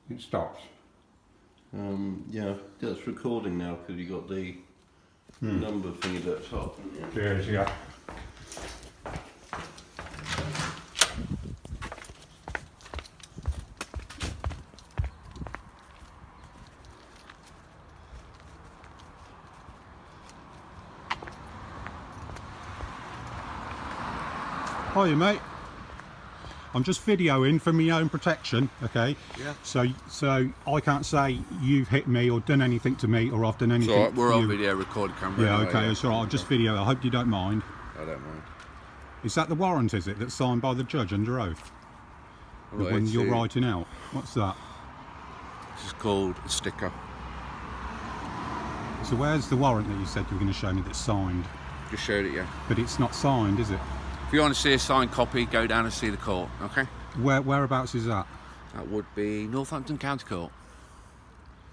It stops. Yeah, that's recording now because you got the number thing at the top. Cheers, yeah. Hiya, mate. I'm just videoing for my own protection, okay? Yeah. So I can't say you've hit me or done anything to me or I've done anything. It's alright, we're to on you. video recording camera. Yeah, anyway, okay, yeah. it's alright. I'll just video. I hope you don't mind. I don't mind. Is that the warrant, is it, that's signed by the judge under oath? The Right, one you're see, writing out? What's that? This is called a sticker. So where's the warrant that you said you were going to show me that's signed? Just showed it, yeah. But it's not signed, is it? If you want to see a signed copy, go down and see the court, okay? Whereabouts is that? That would be Northampton County Court.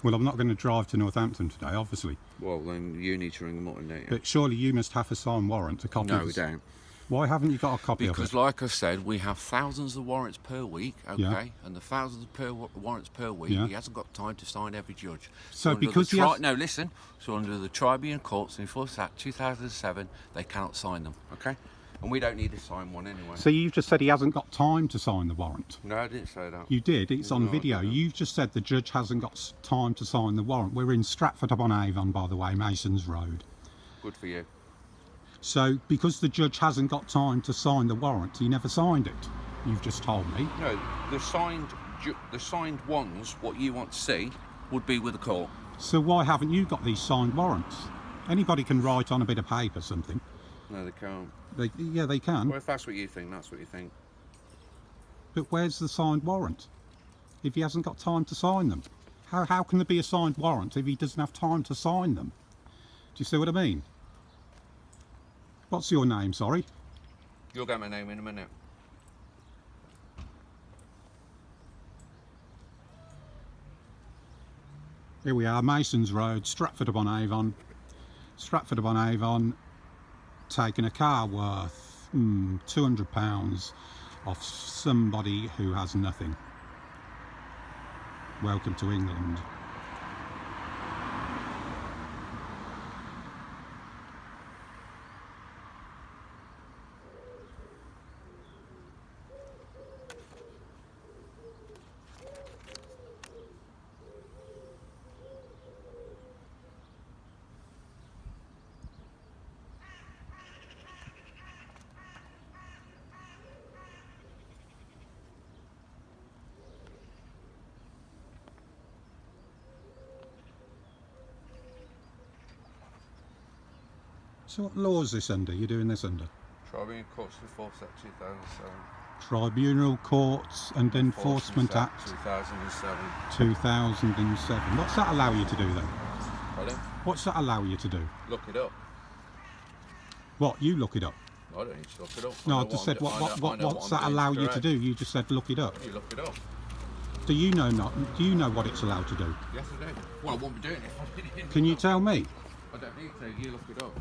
Well, I'm not going to drive to Northampton today, obviously. Well, then you need to ring them up, don't you? But surely you must have a signed warrant, a copy No, of we don't. Why haven't you got a copy of it? Because, like I said, we have thousands of warrants per week, okay? Yeah. And the thousands of warrants per week, Yeah. he hasn't got time to sign every judge. So under because the he has... No, listen. So under the Tribunal Courts in Force Act 2007, they cannot sign them, okay? And we don't need to sign one anyway. So you've just said he hasn't got time to sign the warrant. No, I didn't say that. You did, it's on No, I video. didn't. You've just said the judge hasn't got time to sign the warrant. We're in Stratford-upon-Avon, by the way, Masons Road. Good for you. So because the judge hasn't got time to sign the warrant, he never signed it. You've just told me. No, the signed ones, what you want to see, would be with the court. So why haven't you got these signed warrants? Anybody can write on a bit of paper something. No, they can't. Yeah, they can. Well, if that's what you think, that's what you think. But where's the signed warrant? If he hasn't got time to sign them. How can there be a signed warrant if he doesn't have time to sign them? Do you see what I mean? What's your name, sorry? You'll get my name in a minute. Here we are, Masons Road, Stratford-upon-Avon. Stratford-upon-Avon, taking a car worth £200 off somebody who has nothing. Welcome to England. So what law is this under? You're doing this under? Tribunal Courts in Force Act 2007. Tribunal Courts and Enforcement Act 2007. 2007. What's that allow you to do then? Pardon? What's that allow you to do? Look it up. What, you look it up? I don't need to look it up. No, I just said what's that allow you to do? You just said look it up. You look it up. Do you know what it's allowed to do? Yes, I do. Well, I won't be doing it if I didn't. Can you tell me? I don't need to. You look it up.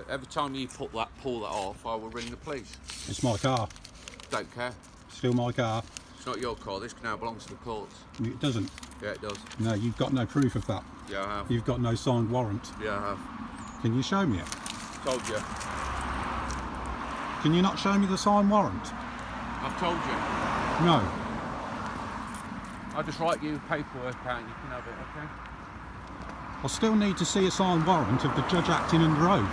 Every time you pull that off, I will ring the police. It's my car. Don't care. Still my car. It's not your car. This now belongs to the courts. It doesn't. Yeah, it does. No, you've got no proof of that. Yeah, I have. You've got no signed warrant. Yeah, I have. Can you show me it? Told you. Can you not show me the signed warrant? I've told you. No. I'll just write you paperwork out and you can have it, okay? I still need to see a signed warrant of the judge acting under oath.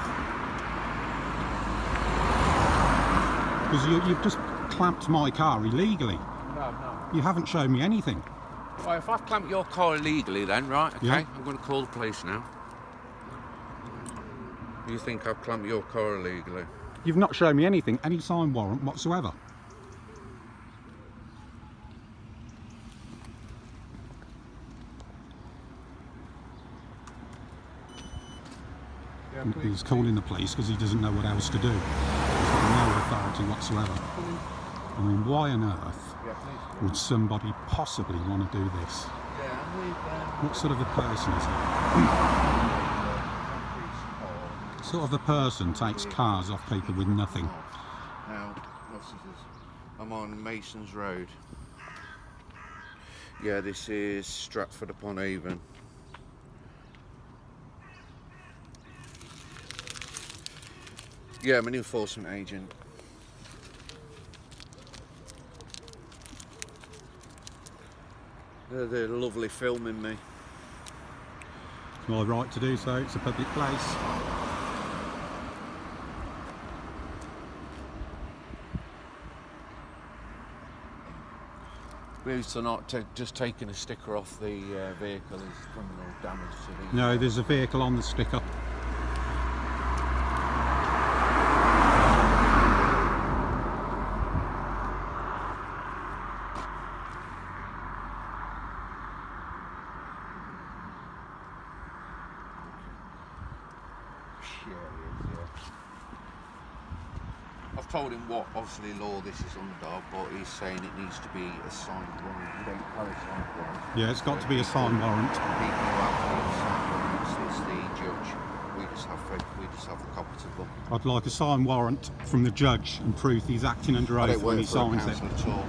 Because you've just clamped my car illegally. No. You haven't shown me anything. Right, if I've clamped your car illegally then, right, okay, Yeah. I'm going to call the police now. You think I've clamped your car illegally? You've not shown me anything, any signed warrant whatsoever. Yeah, He's calling the police because he doesn't know what else to do. He's got no authority whatsoever. I mean, why on earth would somebody possibly want to do this? What sort of a person is he? What sort of a person takes cars off people with nothing? Now, I'm on Masons Road. Yeah, this is Stratford upon Avon. Yeah, I'm an enforcement agent. They're lovely filming me. It's my right to do so, it's a public place. Believe it or not, just taking a sticker off the vehicle is criminal damage to the... No, there's a vehicle on the sticker. Yeah, it is, yeah. I've told him what obviously law this is under, but he's saying it needs to be a signed warrant. You don't have a signed warrant. Yeah, it's got to be a signed warrant. People who have signed warrants, it's the judge. We just have the copies of them. I'd like a signed warrant from the judge and proof he's acting under I oath don't when work he for a signs it. council at all.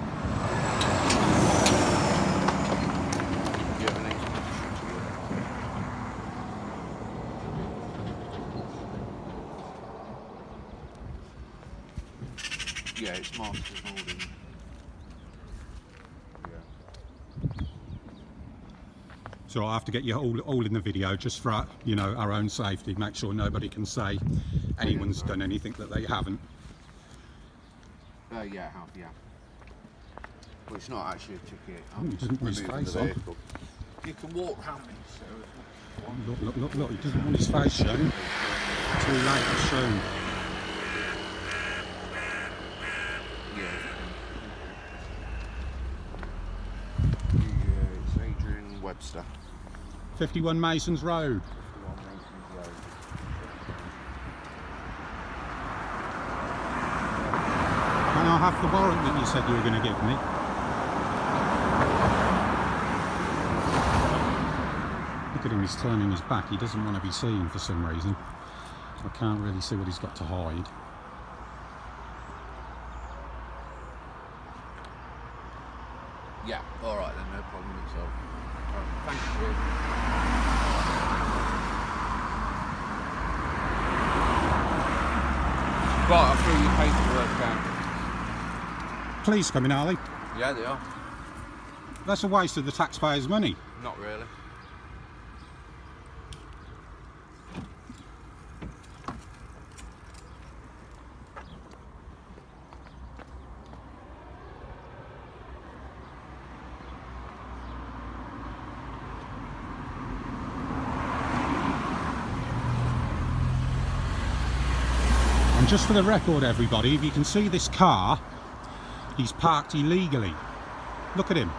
Do you have an execution to you? Yeah, it's Marstons holding. Yeah. So I have to get you all in the video just for our, you know, our own safety. Make sure nobody can say anyone's done anything that they haven't. Yeah, I have, yeah. But it's not actually a ticket. Oh, he doesn't want his removing face the on. vehicle. You can walk round me, so Look, he doesn't want his face shown. Too late, it's shown. Yeah, it's Adrian Webster. 51 Masons Road. 51 Masons Road. Can I have the warrant that you said you were going to give me? Look at him, he's turning his back. He doesn't want to be seen for some reason. I can't really see what he's got to hide. Yeah, alright then, no problem at all. Right, thank you. Right, I'll fill your paperwork out. Police coming, are they? Yeah, they are. That's a waste of the taxpayers' money. Not really. And just for the record, everybody, if you can see this car, he's parked illegally. Look at him.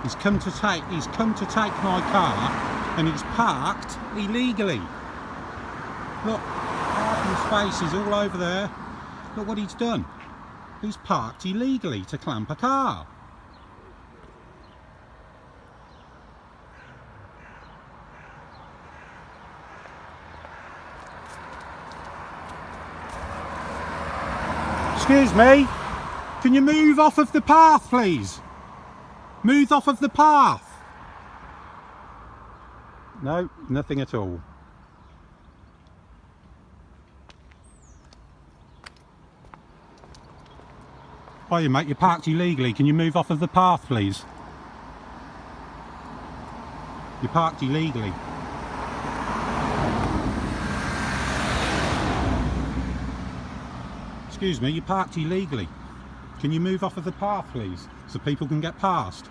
He's come to take my car, and he's parked illegally. Look, parking spaces all over there. Look what he's done. He's parked illegally to clamp a car. Excuse me, can you move off of the path, please? Move off of the path. No, nothing at all. Hiya mate, you're parked illegally. Can you move off of the path, please? You're parked illegally. Excuse me, you're parked illegally. Can you move off of the path, please, so people can get past?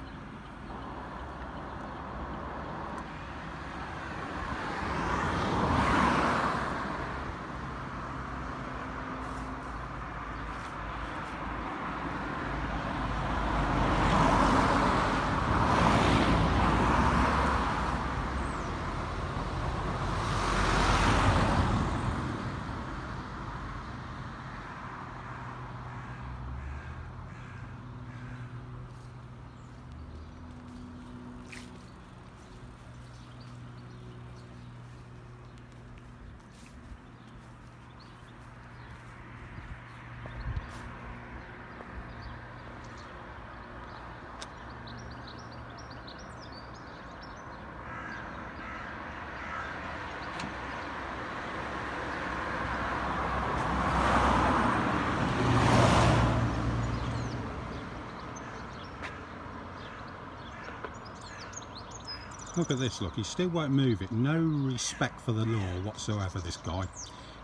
Look at this, look, he still won't move it. No respect for the law whatsoever, this guy.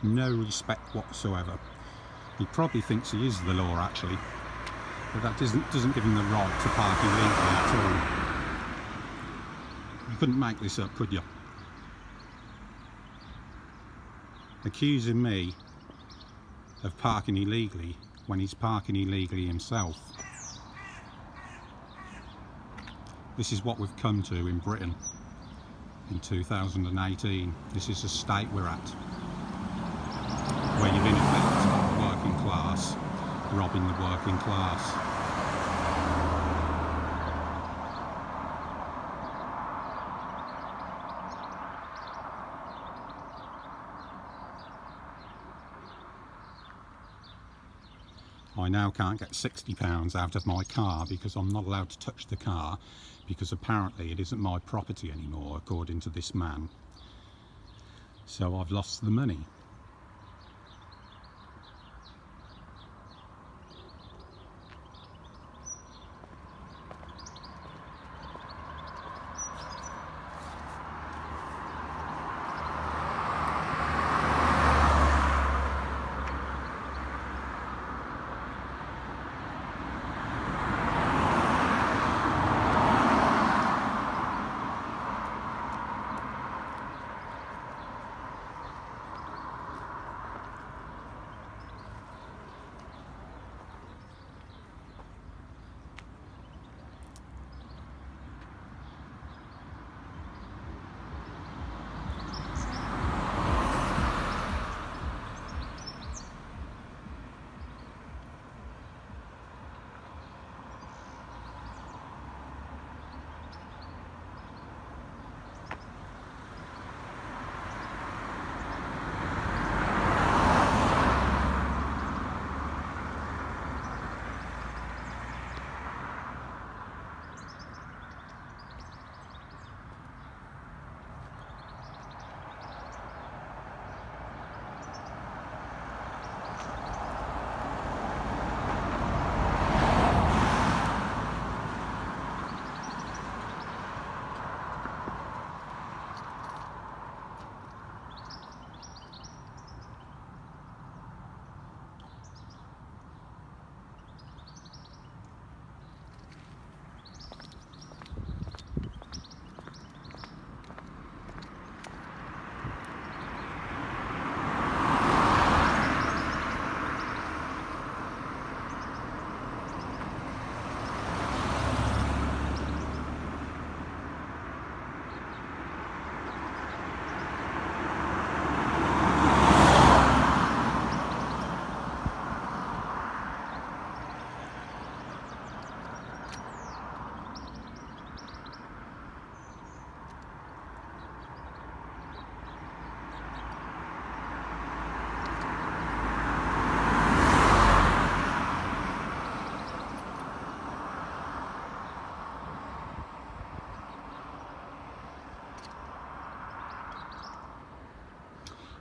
No respect whatsoever. He probably thinks he is the law, actually. But that doesn't give him the right to park illegally at all. You couldn't make this up, could you? Accusing me of parking illegally when he's parking illegally himself. This is what we've come to in Britain in 2018. This is the state we're at, where you've in effect working class robbing the working class. I now can't get £60 out of my car because I'm not allowed to touch the car, because apparently it isn't my property anymore, according to this man. So I've lost the money.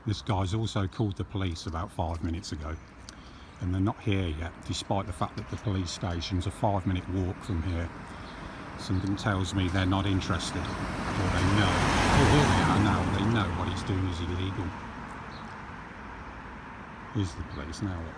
This guy's also called the police about 5 minutes ago, and they're not here yet, despite the fact that the police station's a 5-minute walk from here. Something tells me they're not interested, or they know. Oh, here they are now. They know what he's doing is illegal. Here's the police now. Look.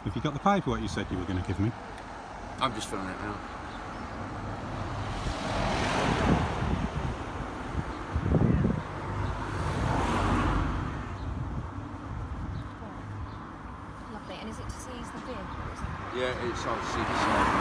Have you got the paperwork you said you were going to give me? I'm just filling it out. Lovely. And is it to seize the vehicle? Yeah, it's on see the side.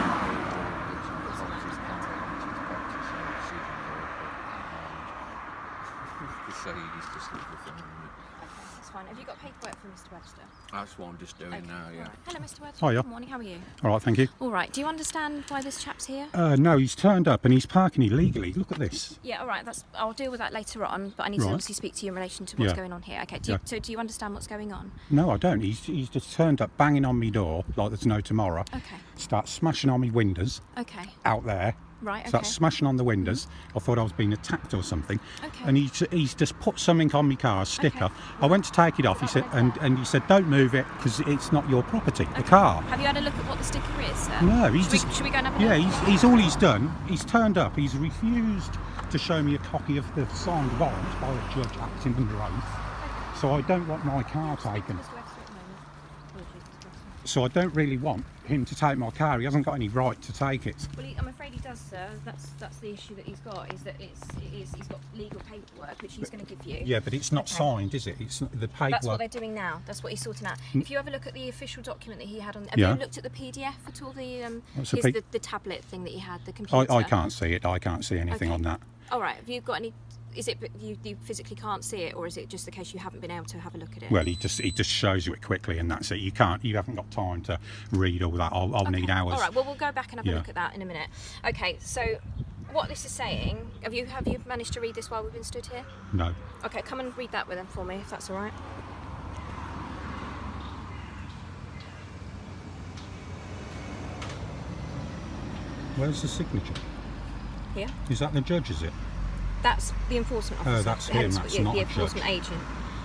say he's just legal filming it. Okay, that's fine. Have you got paperwork from Mr. Webster? That's what I'm just doing now, yeah. All right. Hello, Mr. Webster. Hiya. Good morning. How are you? All right, thank you. All right. Do you understand why this chap's here? No, he's turned up and he's parking illegally. Look at this. Yeah. All right. I'll deal with that later on. But I need to Right. obviously speak to you in relation to what's Yeah. going on here. Okay. Yeah. So do you understand what's going on? No, I don't. He's just turned up banging on me door like there's no tomorrow. Okay. Starts smashing on me windows Okay. out there. Right. Okay. Starts smashing on the windows. I thought I was being attacked or something. Okay. And he's just put something on my car, a sticker. Okay. I went to take it off. He said, and he said, don't move it because it's not your property. The car. Have you had a look at what the sticker is, sir? No, he's Should we go and have a Yeah, look? he's all he's done. He's turned up. He's refused to show me a copy of the signed warrant by a judge acting under oath. So I don't want my car taken. Mr. Webster at the moment. Apologies, Mr. Webster. So I don't really want him to take my car. He hasn't got any right to take it. Well, I'm afraid he does, sir. That's the issue that he's got. Is that he's got legal paperwork which he's going to give you. Yeah, but it's not Okay. signed, is it? It's not, the paperwork. That's what they're doing now. That's what he's sorting out. If you have a look at the official document that he had on, have Yeah. you looked at the PDF at all? What's the The tablet thing that he had, the computer. I can't see it. I can't see anything Okay. on that. All right. Have you got any? Is it you physically can't see it, or is it just the case you haven't been able to have a look at it? Well, he just shows you it quickly, and that's it. You haven't got time to read all that. I'll need hours. All right. Well, we'll go back and have a Yeah. look at that in a minute. Okay. So, what this is saying? Have you managed to read this while we've been stood here? No. Okay. Come and read that with them for me, if that's all right. Where's the signature? Here. Is that the judge? Is it? That's the enforcement officer. that's the head him, of- that's yeah, not the a judge. enforcement agent.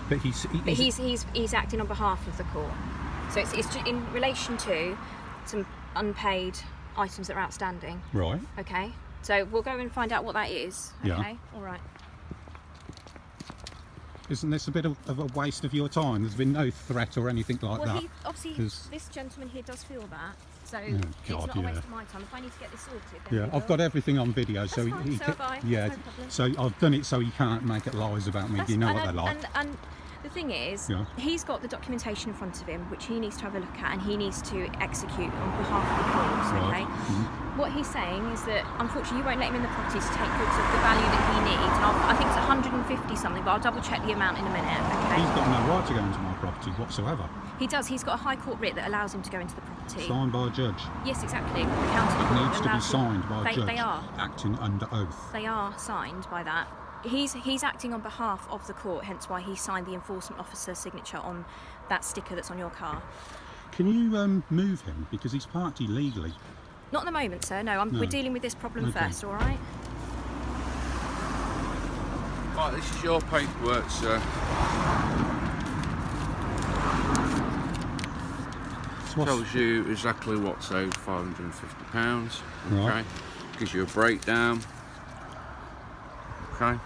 But But he's acting on behalf of the court. So it's in relation to some unpaid items that are outstanding. right. Okay. So we'll go and find out what that is. Yeah. Okay. All right. Isn't this a bit of a waste of your time? There's been no threat or anything like Well, that. he obviously There's- this gentleman here does feel that. So Oh, it's God, not a waste yeah. of my time. If I need to get this sorted, then Yeah, we I've will. got everything on video, so That's fine, he so have I. yeah. No problem. So I've done it so he can't make it lies about me. That's- You know and what they're like. And the thing is, Yeah. he's got the documentation in front of him, which he needs to have a look at, and he needs to execute on behalf of the courts. Right. Okay. What he's saying is that unfortunately you won't let him in the property to take goods of the value that he needs. And I think it's 150 something, but I'll double check the amount in a minute. Okay. He's got no right to go into my property whatsoever. He does. He's got a high court writ that allows him to go into the property. Signed by a judge. Yes, exactly. The county It court needs to be allows him- signed by a judge. They are. Acting under oath. They are signed by that. He's acting on behalf of the court, hence why he signed the enforcement officer's signature on that sticker that's on your car. Can you move him because he's parked illegally? Not at the moment, sir. No, No. we're dealing with this problem Okay. first. All right. Right, this is your paperwork, sir. So what's- Tells you exactly what's owed, £550. Okay. Right. Gives you a breakdown. Okay.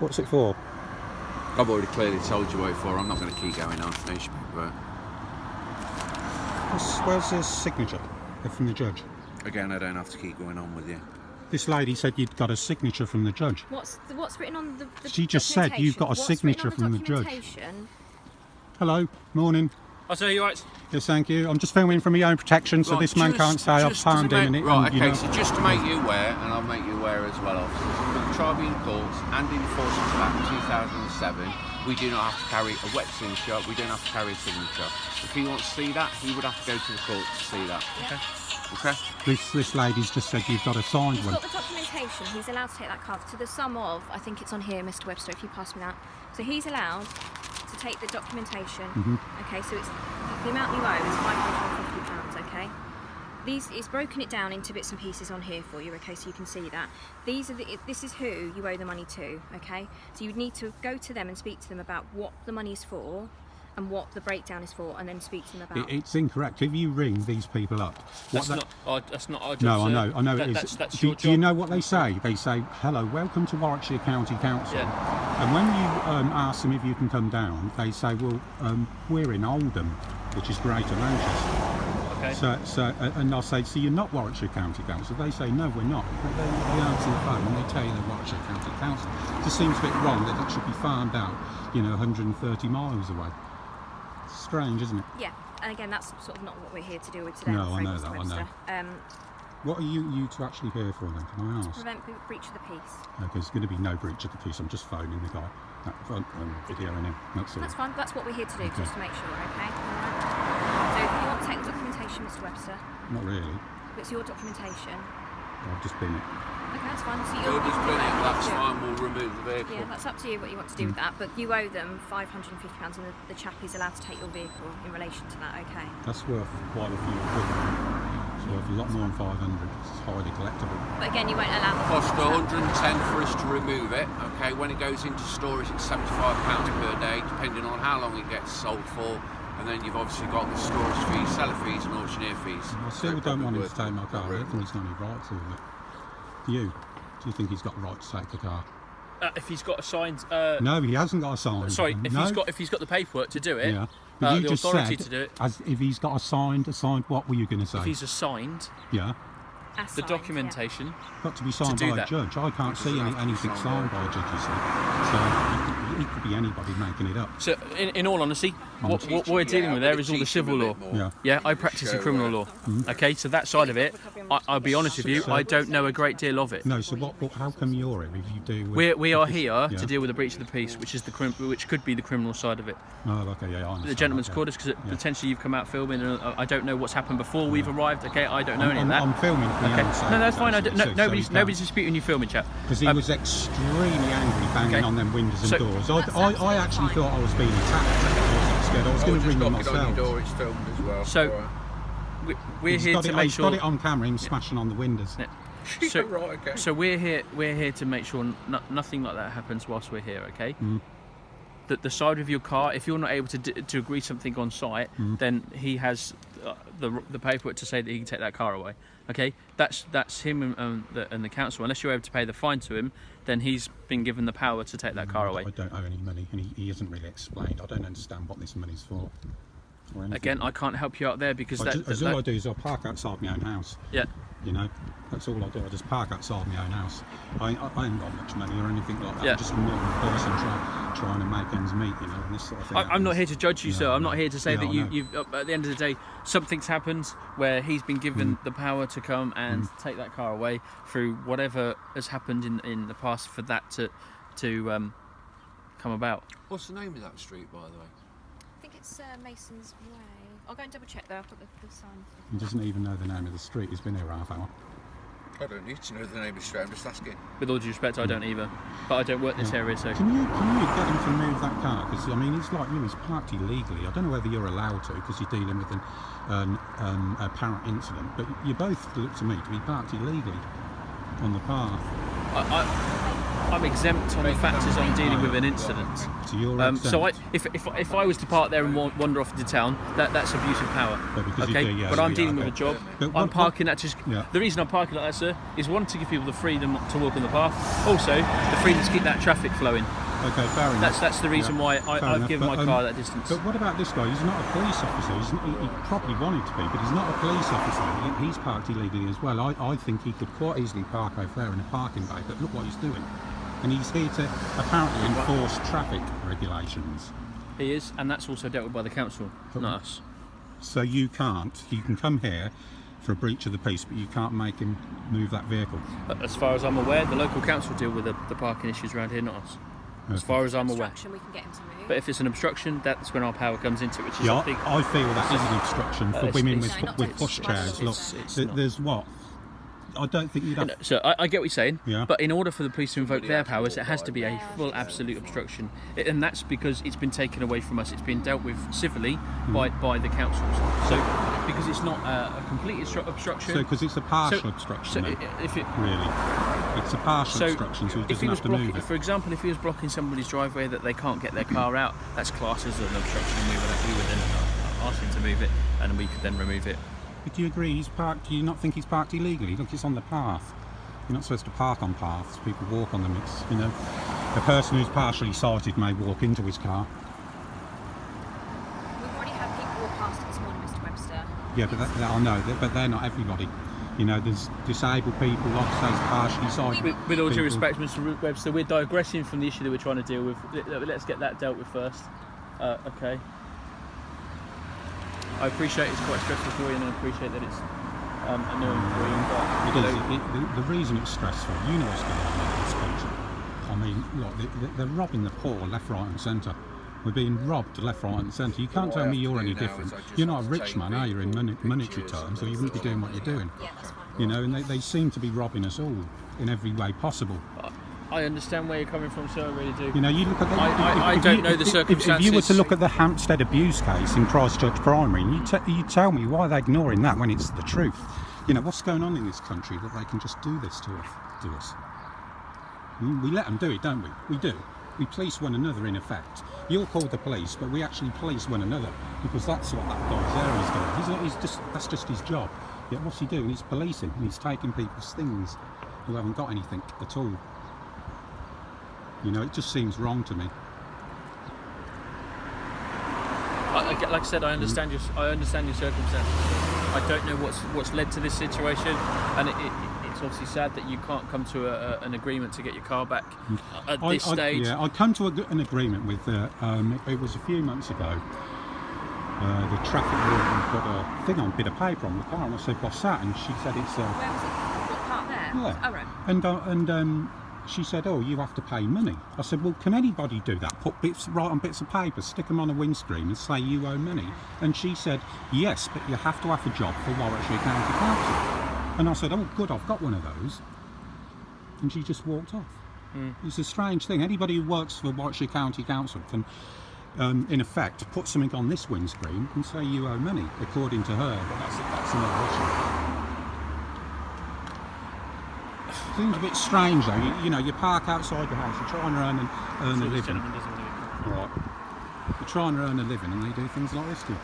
What's it for? I've already clearly told you what it's for. I'm not going to keep going on. There's your paperwork. Where's his signature from the judge? Again, I don't have to keep going on with you. This lady said you'd got a signature from the judge. What's written on the She just said you've got a documentation? signature What's written on from the judge. documentation? Hello, morning. Oh, sir, you right? Yes, thank you. I'm just filming for my own protection, so Right, this man can't say I've just to harmed him. make- And Right, you okay, know, so just to make you aware, and I'll make you aware as well, officers, for the Tribunal Courts and Enforcement Act 2007, we do not have to carry a wet signature, we don't have to carry a signature. If he wants to see that, he would have to go to the court to see that. Yeah. Okay? this lady's just said you've got a signed He's one. got the documentation. He's allowed to take that card to the sum of, I think it's on here, Mr. Webster, if you pass me that. So he's allowed to take the documentation. Mm-hmm. Okay, so it's the amount you owe is £550. Okay. He's broken it down into bits and pieces on here for you. Okay, so you can see that. This is who you owe the money to. Okay, so you would need to go to them and speak to them about what the money is for and what the breakdown is for, and then speak to them about. It's incorrect. If you ring these people up, That's they- not our job. No, sir. I know That- it is. That's do, your do you job. know what they say? They say, hello, welcome to Warwickshire County Council. Yeah. And when you ask them if you can come down, they say, well, we're in Oldham, which is Greater Manchester. Okay. And I'll say, so you're not Warwickshire County Council? They say, no, we're not. But they answer the phone and they tell you they're Warwickshire County Council. It just seems a bit wrong that it should be farmed out, 130 miles away. Strange, isn't it? Yeah, and again, that's sort of not what we're here to deal with today. No, I'm I afraid, know Mr. that, I Webster. What are you two actually here for then? Can I ask? Prevent breach of the peace. Okay, there's going to be no breach of the peace. I'm just phoning the guy. Videoing him. That's all. That's fine. That's what we're here to do, just to make sure. Okay. So if you want to take the documentation, Mr. Webster, Not really. it's your documentation. I've just been it. Okay, that's fine. So You're just doing it, that's Yeah. fine, we'll remove the vehicle. Yeah, that's up to you what you want to do with that, but you owe them £550 and the chap is allowed to take your vehicle in relation to that, okay? That's worth quite a few quid. It's worth a lot more than 500. It's highly collectible. But again, you won't allow the Cost 110 for us to remove it. Okay, when it goes into storage, it's £75 per day, depending on how long it gets sold for. And then you've obviously got the storage fees, seller fees, and auctioneer fees. I still don't want him to take my car. I don't think he's got any right to it. Do you? Do you think he's got the right to take the car? If he's got a signed. No, he hasn't got a sign. Sorry, if no. he's got the paperwork to do it, Yeah. But you the just authority said, to do it. as if he's got a signed. What were you going to say? If he's assigned, Yeah. the Assigned, documentation. Got to be signed do by a that. judge. I can't see anything signed by a judge, you see. So he could be anybody making it up. So, in all honesty, what we're dealing with there is all the civil law. Yeah. Yeah, I practice in criminal law. Okay, so that side of it, I'll be honest with you, I don't know a great deal of it. No, so how come you're here if you do... With, We are here Yeah. to deal with the breach of the peace, which is which could be the criminal side of it. Oh, okay, yeah, I understand. The gentleman's okay. called us because potentially you've come out filming, and I don't know what's happened before we've arrived. Okay, I don't know any of that. I'm filming for Okay, the outside, no, that's fine. Nobody's so disputing you filming, chap. because he was extremely angry, banging Okay. on them windows and So- doors. That's I absolutely actually fine. thought I was being attacked. I was scared. I was going to ring them knock it on myself. your door, it's filmed as well. So- Alright. We're He's here got to it, make he's got sure. it on camera. Him smashing on the windows. So, Right, okay. so we're here to make sure nothing like that happens whilst we're here. Okay. That the side of your car, if you're not able to agree something on site, then he has the paperwork to say that he can take that car away. Okay, that's him and the council. Unless you're able to pay the fine to him, then he's been given the power to take that car away. I don't owe any money, and he hasn't really explained. I don't understand what this money's for. Or anything. Again, I can't help you out there because all I do is I park outside my own house. yeah. You know, that's all I do. I just park outside my own house. I ain't got much money or anything like that. Yeah. I'm just a normal person trying to make ends meet, you know, and this sort of thing. I'm not here to judge you, Yeah, sir. I'm I not know. here to say Yeah, that I know. you've. At the end of the day, something's happened where he's been given the power to come and take that car away through whatever has happened in the past for that to come about. What's the name of that street, by the way? I think it's Mason's Way. I'll go and double check though. I've got the sign. He doesn't even know the name of the street. He's been here half hour. I don't need to know the name of the street, I'm just asking. With all due respect, I don't either, but I don't work this area, so. Can you get him to move that car? Because I mean, it's like you. He's parked illegally. I don't know whether you're allowed to because you're dealing with an apparent incident. But you both look to me to be parked illegally on the path. I'm exempt on the fact as I'm dealing with an incident. So you're So exempt. if I was to park there and wander off into town, that's abuse of power. But because you Okay, do, yeah, but I'm yeah, dealing okay. with a job. But I'm what- parking at just. Yeah. The reason I'm parking like that, sir, is one, to give people the freedom to walk on the path. Also, the freedom to keep that traffic flowing. Okay, fair enough. That's the reason why Fair I've enough. given But, my car that distance. But what about this guy? He's not a police officer. He probably wanted to be, but he's not a police officer. He's parked illegally as well. I think he could quite easily park over there in a parking bay, but look what he's doing. And he's here to apparently enforce traffic regulations. He is, and that's also dealt with by the council, not us. So you can come here for a breach of the peace, but you can't make him move that vehicle. But as far as I'm aware, the local council deal with the parking issues around here, not us. As far as I'm aware. Obstruction, we can get him to move. But if it's an obstruction, that's when our power comes into it, which is, Yeah, I think, I feel that is an obstruction for it's- women it's- No, not with to push obstruction, chairs. Look, it's not. there's what? I don't think you'd have... So I get what you're saying, Yeah. but in order for the police to invoke their powers, it has to be a full absolute obstruction, and that's because it's been taken away from us. It's been dealt with civilly by the councils. So because it's not a complete obstruction. So, because it's a partial so obstruction, then, if it really. It's a partial obstruction, so he if doesn't was have to move blocking, it. for example, if he was blocking somebody's driveway that they can't get their car out, that's classed as an obstruction, and we would then ask him to move it, and we could then remove it. But do you agree he's parked? Do you not think he's parked illegally? Look, it's on the path. You're not supposed to park on paths. People walk on them. It's, you know, a person who's partially sighted may walk into his car. We've already had people walk past it this morning, Mr. Webster. Yeah, but I know, but they're not everybody. You know, there's disabled people, like I say, partially sighted. With all due people. respect, Mr. Webster, we're digressing from the issue that we're trying to deal with. Let's get that dealt with first. Okay. I appreciate it's quite stressful for you, and I appreciate that it's annoying for you. But, It is. The reason it's stressful, you know what's going on in this country. I mean, look, they're robbing the poor left, right and centre. We're being robbed left, right and centre. You can't tell me you're any different. You're not a rich man, are you, in monetary terms, or you wouldn't be doing what you're doing. Yeah, that's fine. You know, and they seem to be robbing us all in every way possible. I understand where you're coming from, sir. I really do. You know, you look at the, I don't know the circumstances. If you were to look at the Hampstead abuse case in Christchurch Primary, and you tell me why they're ignoring that when it's the truth. You know, what's going on in this country that they can just do this to us? We let them do it, don't we? We do. We police one another, in effect. You're called the police, but we actually police one another, because that's what that guy's there is doing. That's just his job. Yet what's he doing? He's policing. He's taking people's things who haven't got anything at all. You know, it just seems wrong to me. Like I said, I understand your circumstances. I don't know what's led to this situation, and it's obviously sad that you can't come to an agreement to get your car back at this stage. Yeah, I come to an agreement with. It was a few months ago. The traffic warden put a thing on, bit of paper on the car, and I said, "What's that?" And she said, "It's a." Where was it? What part there? Yeah. Oh, right. And she said, "Oh, you have to pay money." I said, "Well, can anybody do that? Write on bits of paper, stick them on a windscreen and say you owe money." And she said, "Yes, but you have to have a job for Warwickshire County Council." And I said, "Oh, good, I've got one of those." And she just walked off. It's a strange thing. Anybody who works for Warwickshire County Council can, in effect, put something on this windscreen and say you owe money, according to her. But that's another issue. Seems a bit strange though. You know, you park outside your house, you're trying to earn a living. Gentleman doesn't want to be- Right. You're trying to earn a living, and they do things like this to you.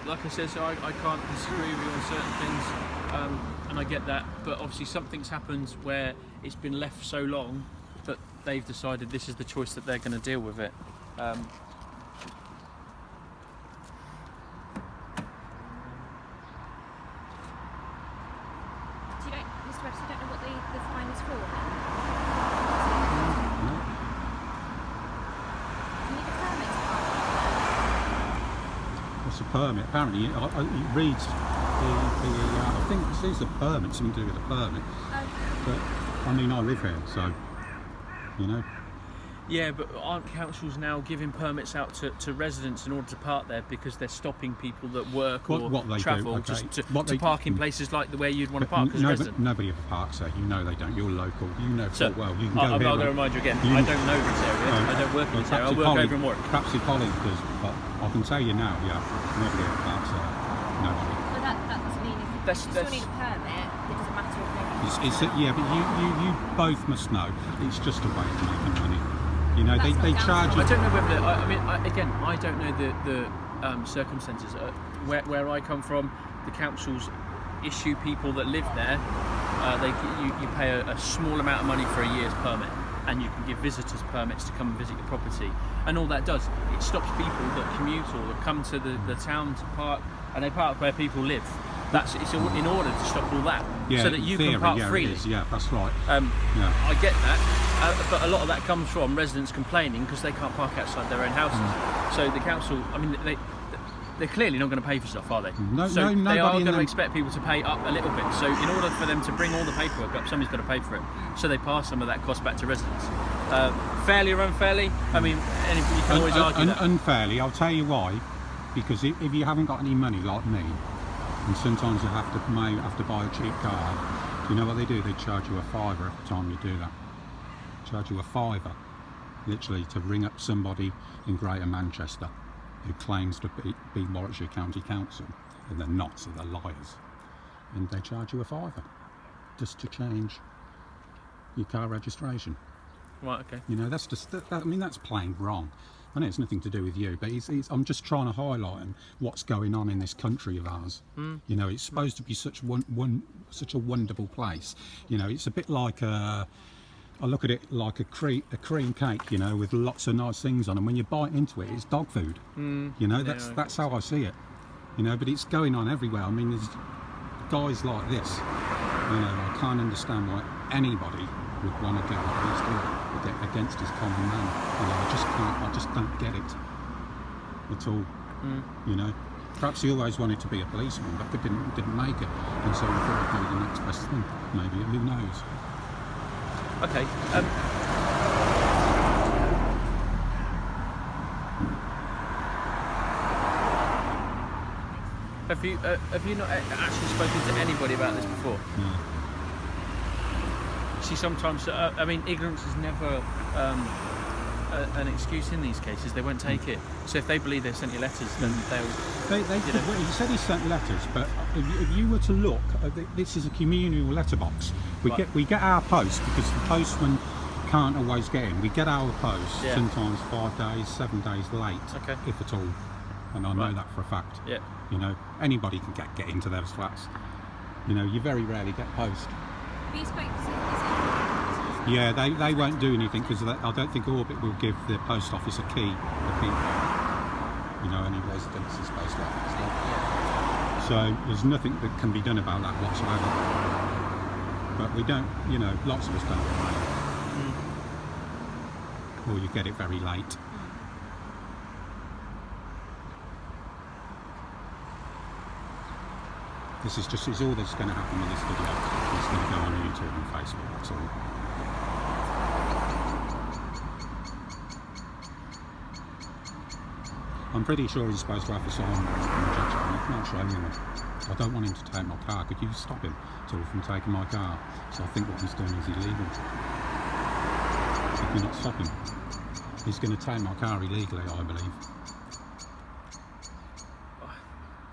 Like I said, so I can't disagree with you on certain things, and I get that. But obviously, something's happened where it's been left so long that they've decided this is the choice that they're going to deal with it. Mr. Webster, you don't know what the fine is for then? Do you need a permit to park? What's a permit? Apparently, it reads I think this is a permit, something to do with a permit. Okay. But I mean, I live here, so you know. Yeah, but aren't councils now giving permits out to residents in order to park there because they're stopping people that work or What they travel do, okay. just What to they- park in places like the way you'd want to park as a resident? Nobody ever parks there. You know they don't. You're local. You know So, full well. You can go I'm here. going to remind you again, You- I don't know this area, I don't work in this area, I work over in Warwick. Perhaps your colleague does, but I can tell you now, yeah, nobody ever parks there. Nobody. But that doesn't mean if you still need a permit, it doesn't matter if Yeah, but you both must know it's just a way of making money. You know, they charge you. I don't know whether I don't know the circumstances. Where I come from, the councils issue people that live there. You pay a small amount of money for a year's permit, and you can give visitors permits to come and visit your property. And all that does, it stops people that commute or that come to the town to park, and they park where people live. It's in order to stop all that, Yeah, so that you can park freely. It is, yeah, that's right. Yeah. I get that, but a lot of that comes from residents complaining because they can't park outside their own houses. So the council, I mean, they're clearly not going to pay for stuff, are they? No, they are going to them- expect people to pay up a little bit. So in order for them to bring all the paperwork up, somebody's got to pay for it. So they pass some of that cost back to residents. Fairly or unfairly? I mean, you can always argue that. Unfairly, I'll tell you why. Because if you haven't got any money like me, and sometimes you have to buy a cheap car, do you know what they do? They charge you a fiver every time you do that. Charge you a fiver, literally, to ring up somebody in Greater Manchester who claims to be Warwickshire County Council, and they're not, so they're liars. And they charge you a fiver just to change your car registration. Right, okay. You know, that's just, I mean, that's plain wrong. I know it's nothing to do with you, but I'm just trying to highlight what's going on in this country of ours. You know, it's supposed to be such such a wonderful place. You know, it's a bit like I look at it like a cream cake, you know, with lots of nice things on, and when you bite into it, it's dog food. You know, that's how I see it. You know, but it's going on everywhere. I mean, there's guys like this. You know, I can't understand why anybody would want to do what he's doing against his common man. You know, I just don't get it at all. You know. Perhaps he always wanted to be a policeman, but didn't make it, and so he thought he'd do the next best thing. Maybe, who knows? Okay. Have you not actually spoken to anybody about this before? No. See, sometimes I mean, ignorance is never an excuse in these cases. They won't take it. So if they believe they've sent you letters, then they'll. Well, he said he sent letters, but if you were to look, this is a communal letterbox. We get our post because the postman can't always get in. We get our post sometimes 5 days, 7 days late, if at all. And I know that for a fact. Yeah. You know, anybody can get into those flats. You know, you very rarely get post. Have you spoken to Yeah, they won't do anything because I don't think Orbit will give the post office a key for people. You know, any residents is supposed to have. So there's nothing that can be done about that whatsoever. But we don't, you know, lots of us don't get mail. Or you get it very late. This is all that's going to happen with this video. It's going to go on YouTube and Facebook, that's all. I'm pretty sure he's supposed to have a sign on the judge. I'm not showing him it. I don't want him to take my car. Could you stop him from taking my car? So I think what he's doing is illegal. Could you not stop him? He's going to take my car illegally, I believe.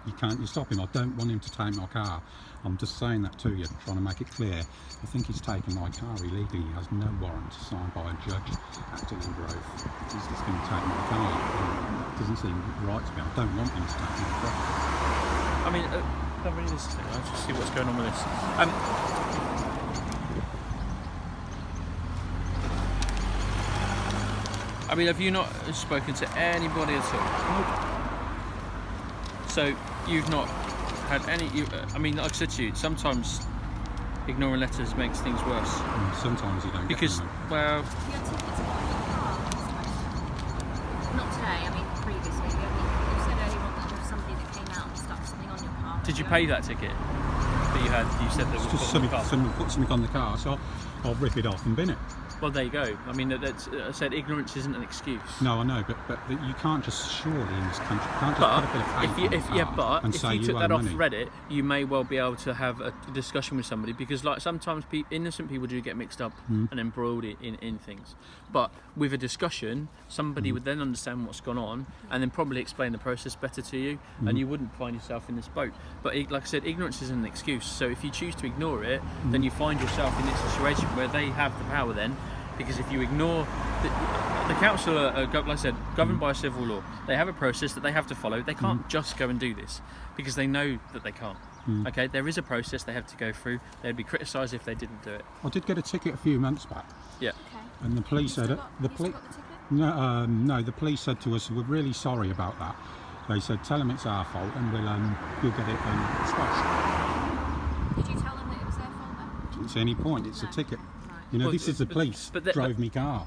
You stop him. I don't want him to take my car. I'm just saying that to you, trying to make it clear. I think he's taken my car illegally. He has no warrant signed by a judge acting in Grove. He's just going to take my car. It doesn't seem right to me. I don't want him to take my car. I mean, let me read this thing. I'll just see what's going on with this. I mean, have you not spoken to anybody at all? So you've not had any. I mean, like I said to you, sometimes ignoring letters makes things worse. Sometimes you don't. Because, well. your tickets on your car? Not today. I mean, previously. You said earlier on that there was somebody that came out and stuck something on your car. Did you pay that ticket that you had? You said that was just put on the car. someone put something on the car, so I'll rip it off and bin it. Well, there you go. I mean, that's, I said ignorance isn't an excuse. No, I know, but you can't just surely in this country. You can't just put a bit of paper If you took that off Reddit, you may well be able to have a discussion with somebody because, like, sometimes innocent people do get mixed up and embroiled in things. But with a discussion, somebody would then understand what's gone on and then probably explain the process better to you, and you wouldn't find yourself in this boat. But like I said, ignorance isn't an excuse. So if you choose to ignore it, then you find yourself in this situation where they have the power then. Because if you ignore the council are, like I said, governed by a civil law. They have a process that they have to follow. They can't just go and do this because they know that they can't. Okay, there is a process they have to go through. They'd be criticised if they didn't do it. I did get a ticket a few months back. Yeah. Okay. And the police said it. The police. No, the police said to us, "We're really sorry about that." They said, "Tell them it's our fault, and you'll get it squashed." Did you tell them that it was their fault then? Didn't see any point. It's a ticket. Right. You know, Well, this is the police but drove me car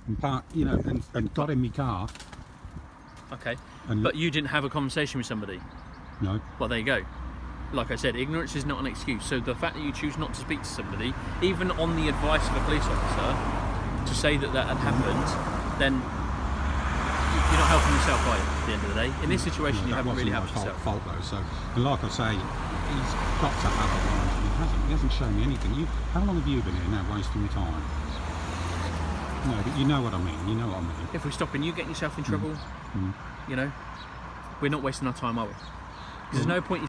and parked, you know, and got in me car. Okay. And But you didn't have a conversation with somebody. no, Well, there you go. Like I said, ignorance is not an excuse. So the fact that you choose not to speak to somebody, even on the advice of a police officer, to say that had happened, then you're not helping yourself, are you, at the end of the day? In this situation, you that haven't really wasn't helped my yourself. fault though. So, and like I say, he's got to have a warrant. He hasn't shown me anything. How long have you been here now, wasting your time? No, but you know what I mean. You know what I mean. If we're stopping you getting yourself in trouble, you know, we're not wasting our time, are we? Because there's no point.